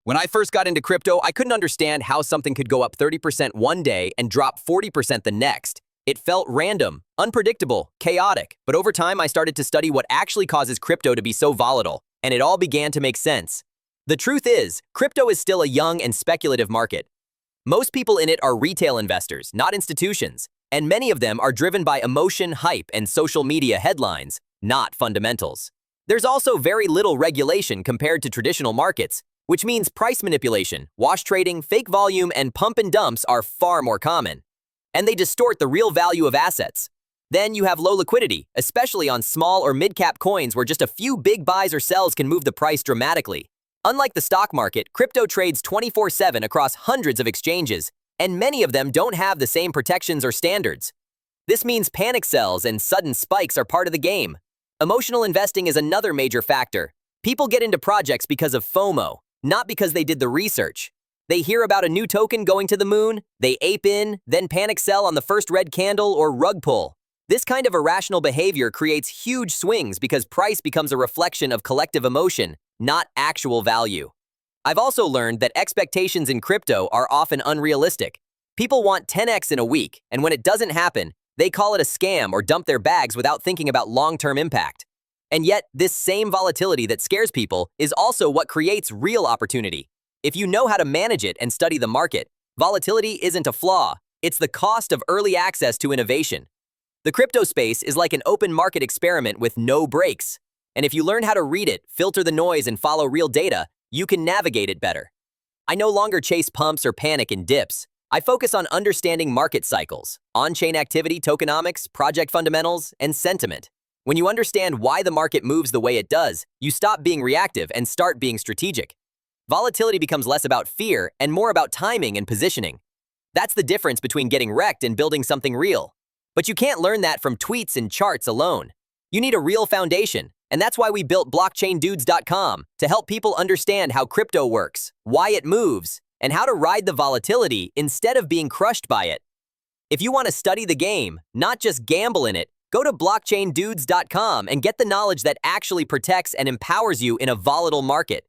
When I first got into crypto, I couldn't understand how something could go up 30% one day and drop 40% the next. It felt random, unpredictable, chaotic, but over time I started to study what actually causes crypto to be so volatile, and it all began to make sense. The truth is, crypto is still a young and speculative market. Most people in it are retail investors, not institutions, and many of them are driven by emotion, hype, and social media headlines, not fundamentals. There's also very little regulation compared to traditional markets, which means price manipulation, wash trading, fake volume, and pump and dumps are far more common. And they distort the real value of assets. Then you have low liquidity, especially on small or mid-cap coins where just a few big buys or sells can move the price dramatically. Unlike the stock market, crypto trades 24/7 across hundreds of exchanges, and many of them don't have the same protections or standards. This means panic sells and sudden spikes are part of the game. Emotional investing is another major factor. People get into projects because of FOMO, not because they did the research. They hear about a new token going to the moon, they ape in, then panic sell on the first red candle or rug pull. This kind of irrational behavior creates huge swings because price becomes a reflection of collective emotion, not actual value. I've also learned that expectations in crypto are often unrealistic. People want 10x in a week, and when it doesn't happen, they call it a scam or dump their bags without thinking about long-term impact. And yet, this same volatility that scares people is also what creates real opportunity. If you know how to manage it and study the market, volatility isn't a flaw, it's the cost of early access to innovation. The crypto space is like an open market experiment with no breaks. And if you learn how to read it, filter the noise, and follow real data, you can navigate it better. I no longer chase pumps or panic in dips. I focus on understanding market cycles, on-chain activity, tokenomics, project fundamentals, and sentiment. When you understand why the market moves the way it does, you stop being reactive and start being strategic. Volatility becomes less about fear and more about timing and positioning. That's the difference between getting wrecked and building something real. But you can't learn that from tweets and charts alone. You need a real foundation, and that's why we built blockchaindudes.com to help people understand how crypto works, why it moves, and how to ride the volatility instead of being crushed by it. If you want to study the game, not just gamble in it, go to blockchaindudes.com and get the knowledge that actually protects and empowers you in a volatile market.